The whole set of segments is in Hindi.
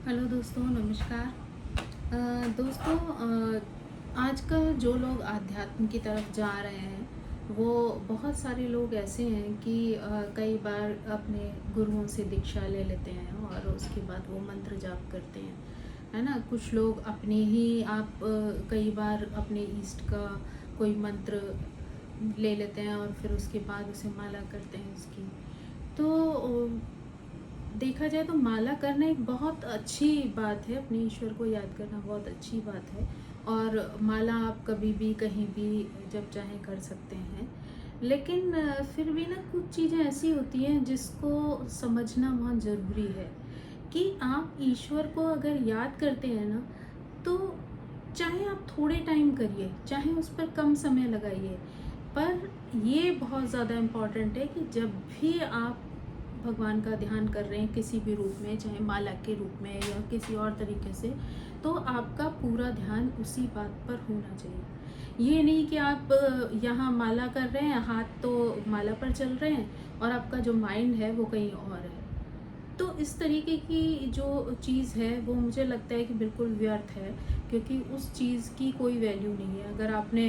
हेलो दोस्तों, नमस्कार। दोस्तों, आजकल जो लोग आध्यात्म की तरफ जा रहे हैं, वो बहुत सारे लोग ऐसे हैं कि कई बार अपने गुरुओं से दीक्षा ले लेते हैं और उसके बाद वो मंत्र जाप करते हैं, है ना। कुछ लोग अपने ही कई बार अपने इष्ट का कोई मंत्र ले लेते हैं और फिर उसके बाद उसे माला करते हैं उसकी। तो देखा जाए तो माला करना एक बहुत अच्छी बात है, अपने ईश्वर को याद करना बहुत अच्छी बात है। और माला आप कभी भी कहीं भी जब चाहें कर सकते हैं। लेकिन फिर भी ना कुछ चीज़ें ऐसी होती हैं जिसको समझना बहुत ज़रूरी है कि आप ईश्वर को अगर याद करते हैं ना, तो चाहे आप थोड़े टाइम करिए, चाहे उस पर कम समय लगाइए, पर ये बहुत ज़्यादा इम्पॉर्टेंट है कि जब भी आप भगवान का ध्यान कर रहे हैं किसी भी रूप में, चाहे माला के रूप में या किसी और तरीके से, तो आपका पूरा ध्यान उसी बात पर होना चाहिए। ये नहीं कि आप यहाँ माला कर रहे हैं, हाथ तो माला पर चल रहे हैं और आपका जो माइंड है वो कहीं और है। तो इस तरीके की जो चीज़ है वो मुझे लगता है कि बिल्कुल व्यर्थ है, क्योंकि उस चीज़ की कोई वैल्यू नहीं है। अगर आपने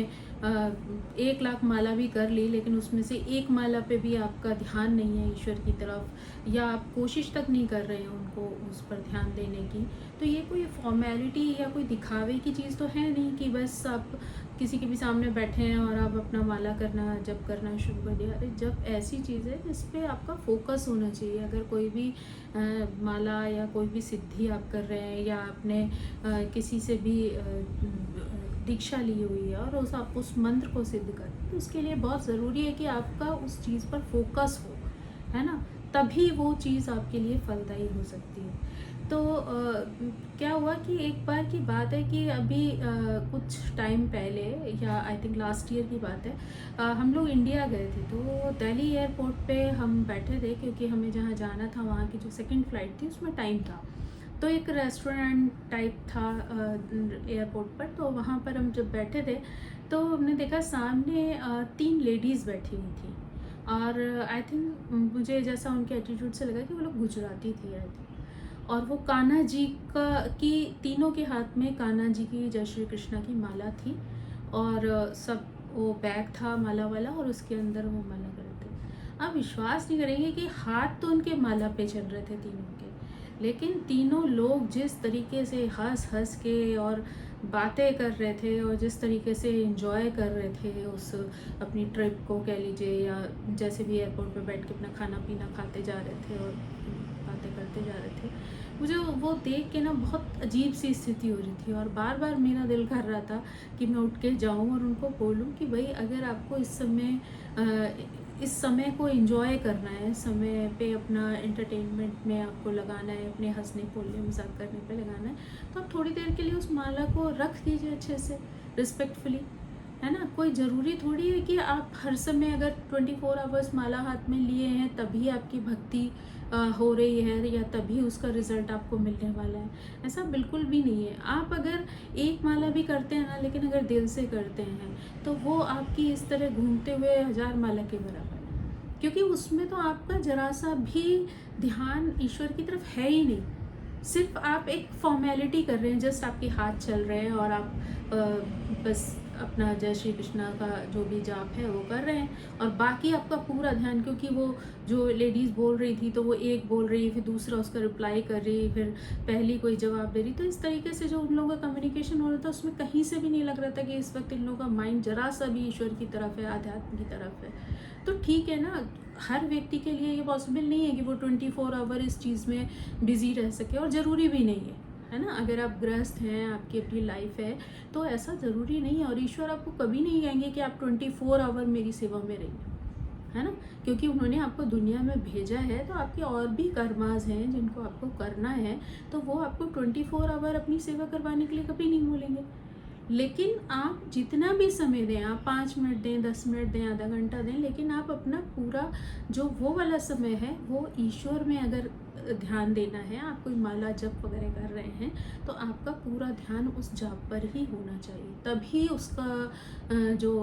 1 लाख माला भी कर ली, लेकिन उसमें से एक माला पे भी आपका ध्यान नहीं है ईश्वर की तरफ, या आप कोशिश तक नहीं कर रहे हैं उनको उस पर ध्यान देने की, तो ये कोई फॉर्मेलिटी या कोई दिखावे की चीज़ तो है नहीं कि बस आप किसी के भी सामने बैठे हैं और आप अपना माला करना जप करना शुरू कर दिया। अरे, जब ऐसी चीज़ है जिस पे आपका फोकस होना चाहिए। अगर कोई भी माला या कोई भी सिद्धि आप कर रहे हैं, या आपने किसी से भी दीक्षा ली हुई है और आप उस मंत्र को सिद्ध कर, तो उसके लिए बहुत ज़रूरी है कि आपका उस चीज़ पर फोकस हो, है ना। तभी वो चीज़ आपके लिए फलदायी हो सकती है। तो क्या हुआ कि एक बार की बात है कि अभी कुछ टाइम पहले, या आई थिंक लास्ट ईयर की बात है, हम लोग इंडिया गए थे। तो दिल्ली एयरपोर्ट पे हम बैठे थे, क्योंकि हमें जहाँ जाना था वहाँ की जो सेकंड फ़्लाइट थी उसमें टाइम था। तो एक रेस्टोरेंट टाइप था एयरपोर्ट पर, तो वहाँ पर हम जब बैठे थे तो हमने देखा सामने 3 लेडीज़ बैठी हुई थी। और आई थिंक मुझे जैसा उनके एटीट्यूड से लगा कि वो लोग गुजराती थी, आई थिंक। और वो कान्हा जी का की तीनों के हाथ में कान्हा जी की जय श्री कृष्णा की माला थी। और सब वो बैग था माला वाला, और उसके अंदर वो माला कर रहे थे। आप विश्वास नहीं करेंगे कि हाथ तो उनके माला पे चल रहे थे तीनों के, लेकिन तीनों लोग जिस तरीके से हंस हंस के और बातें कर रहे थे और जिस तरीके से एंजॉय कर रहे थे उस अपनी ट्रिप को कह लीजिए, या जैसे भी एयरपोर्ट पे बैठ के अपना खाना पीना खाते जा रहे थे और बातें करते जा रहे थे, मुझे वो देख के ना बहुत अजीब सी स्थिति हो रही थी। और बार बार मेरा दिल कर रहा था कि मैं उठ के जाऊं और उनको बोलूं कि भाई, अगर आपको इस समय को एंजॉय करना है, समय पे अपना एंटरटेनमेंट में आपको लगाना है, अपने हंसने बोलने मजाक करने पे लगाना है, तो आप थोड़ी देर के लिए उस माला को रख दीजिए अच्छे से, रिस्पेक्टफुली, है ना। कोई ज़रूरी थोड़ी है कि आप हर समय अगर 24 आवर्स माला हाथ में लिए हैं तभी आपकी भक्ति हो रही है, या तभी उसका रिजल्ट आपको मिलने वाला है। ऐसा बिल्कुल भी नहीं है। आप अगर एक माला भी करते हैं ना, लेकिन अगर दिल से करते हैं, तो वो आपकी इस तरह घूमते हुए 1000 माला के बराबर है, क्योंकि उसमें तो आपका जरा सा भी ध्यान ईश्वर की तरफ है ही नहीं। सिर्फ आप एक फॉर्मेलिटी कर रहे हैं, जस्ट आपके हाथ चल रहे हैं और आप बस अपना जय श्री कृष्णा का जो भी जाप है वो कर रहे हैं, और बाकी आपका पूरा ध्यान, क्योंकि वो जो लेडीज़ बोल रही थी तो वो एक बोल रही, फिर दूसरा उसका रिप्लाई कर रही, फिर पहली कोई जवाब दे रही, तो इस तरीके से जो उन लोगों का कम्युनिकेशन हो रहा था उसमें कहीं से भी नहीं लग रहा था कि इस वक्त इन लोगों का माइंड जरा सा भी ईश्वर की तरफ है, आध्यात्म की तरफ है। तो ठीक है ना, हर व्यक्ति के लिए ये पॉसिबल नहीं है कि वो 24 आवर इस चीज़ में बिज़ी रह सके, और ज़रूरी भी नहीं है ना। अगर आप गृहस्थ हैं, आपकी अपनी लाइफ है, तो ऐसा ज़रूरी नहीं है। और ईश्वर आपको कभी नहीं कहेंगे कि आप 24 आवर मेरी सेवा में रहिए, है ना। क्योंकि उन्होंने आपको दुनिया में भेजा है, तो आपके और भी कर्माज हैं जिनको आपको करना है, तो वो आपको 24 आवर अपनी सेवा करवाने के लिए कभी नहीं बोलेंगे। लेकिन आप जितना भी समय दें, आप 5 मिनट दें, 10 मिनट दें, आधा घंटा दें, लेकिन आप अपना पूरा जो वो वाला समय है वो ईश्वर में अगर ध्यान देना है, आप कोई माला जप वगैरह कर रहे हैं तो आपका पूरा ध्यान उस जाप पर ही होना चाहिए, तभी उसका जो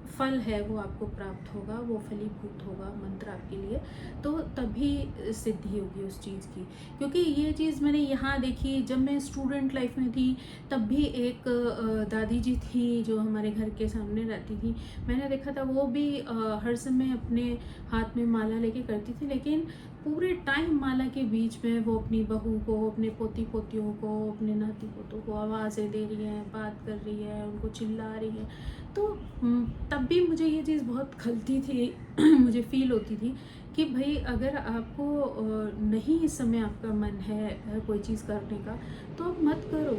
फल है वो आपको प्राप्त होगा, वो फलीभूत होगा मंत्र आपके लिए, तो तभी सिद्धि होगी उस चीज़ की। क्योंकि ये चीज़ मैंने यहाँ देखी जब मैं स्टूडेंट लाइफ में थी, तब भी एक दादी जी थी जो हमारे घर के सामने रहती थी, मैंने देखा था वो भी हर समय अपने हाथ में माला लेके करती थी, लेकिन पूरे टाइम माला के बीच में वो अपनी बहू को, अपने पोती पोतियों को, अपने नाती पोतों को आवाज़ें दे रही हैं, बात कर रही है, उनको चिल्ला रही है। तो तब भी मुझे ये चीज़ बहुत खलती थी मुझे फील होती थी कि भाई अगर आपको नहीं इस समय आपका मन है कोई चीज़ करने का तो आप मत करो,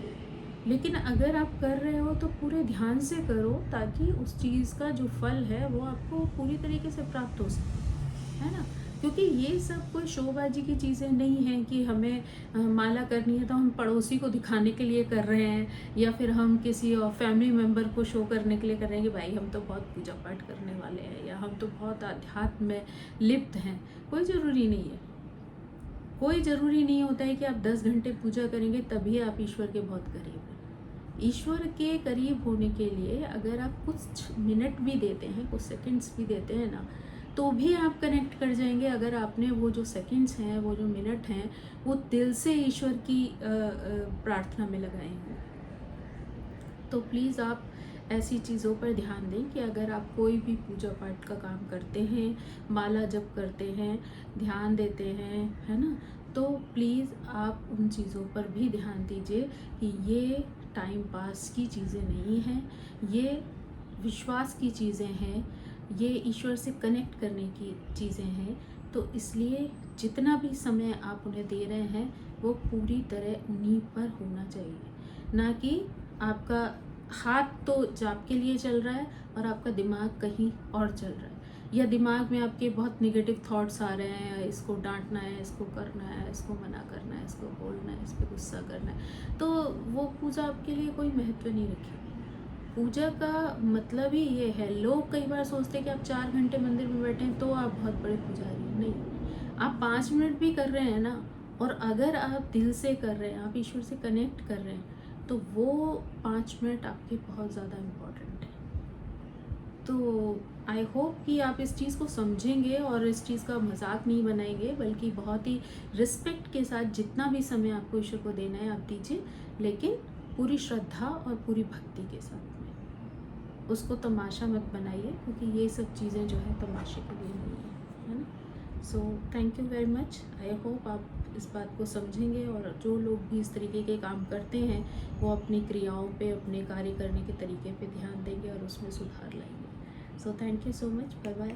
लेकिन अगर आप कर रहे हो तो पूरे ध्यान से करो, ताकि उस चीज़ का जो फल है वो आपको पूरी तरीके से प्राप्त हो सके, है ना। क्योंकि ये सब कोई शोबाजी की चीज़ें नहीं हैं कि हमें माला करनी है तो हम पड़ोसी को दिखाने के लिए कर रहे हैं, या फिर हम किसी और फैमिली मेम्बर को शो करने के लिए कर रहे हैं कि भाई हम तो बहुत पूजा पाठ करने वाले हैं, या हम तो बहुत अध्यात्म में लिप्त हैं। कोई ज़रूरी नहीं है, कोई ज़रूरी नहीं होता है कि आप 10 घंटे पूजा करेंगे तभी आप ईश्वर के बहुत करीब हैं। ईश्वर के करीब होने के लिए अगर आप कुछ मिनट भी देते हैं, कुछ सेकंड्स भी देते हैं ना, तो भी आप कनेक्ट कर जाएंगे, अगर आपने वो जो सेकंड्स हैं, वो जो मिनट हैं, वो दिल से ईश्वर की प्रार्थना में लगाए हों। तो प्लीज़ आप ऐसी चीज़ों पर ध्यान दें कि अगर आप कोई भी पूजा पाठ का काम करते हैं, माला जप करते हैं, ध्यान देते हैं, है ना, तो प्लीज़ आप उन चीज़ों पर भी ध्यान दीजिए कि ये टाइम पास की चीज़ें नहीं हैं, ये विश्वास की चीज़ें हैं, ये ईश्वर से कनेक्ट करने की चीज़ें हैं। तो इसलिए जितना भी समय आप उन्हें दे रहे हैं वो पूरी तरह उन्हीं पर होना चाहिए, ना कि आपका हाथ तो जाप के लिए चल रहा है और आपका दिमाग कहीं और चल रहा है, या दिमाग में आपके बहुत नेगेटिव थॉट्स आ रहे हैं, इसको डांटना है, इसको करना है, इसको मना करना है, इसको बोलना है, इस पर गुस्सा करना है, तो वो पूजा आपके लिए कोई महत्व नहीं रखेगी। पूजा का मतलब ही ये है। लोग कई बार सोचते हैं कि आप 4 घंटे मंदिर में बैठे हैं तो आप बहुत बड़े पुजारी हैं। नहीं, आप 5 मिनट भी कर रहे हैं ना, और अगर आप दिल से कर रहे हैं, आप ईश्वर से कनेक्ट कर रहे हैं, तो वो 5 मिनट आपके बहुत ज़्यादा इम्पोर्टेंट है। तो आई होप कि आप इस चीज़ को समझेंगे और इस चीज़ का मजाक नहीं बनाएंगे, बल्कि बहुत ही रिस्पेक्ट के साथ जितना भी समय आपको ईश्वर को देना है आप दीजिए, लेकिन पूरी श्रद्धा और पूरी भक्ति के साथ में। उसको तमाशा मत बनाइए, क्योंकि ये सब चीज़ें जो है तमाशे के लिए नहीं है ना। सो thank you very much. I hope आप इस बात को समझेंगे, और जो लोग भी इस तरीके के काम करते हैं वो अपनी क्रियाओं पे, अपने कार्य करने के तरीके पे ध्यान देंगे और उसमें सुधार लाएंगे। So thank you so much. Bye bye.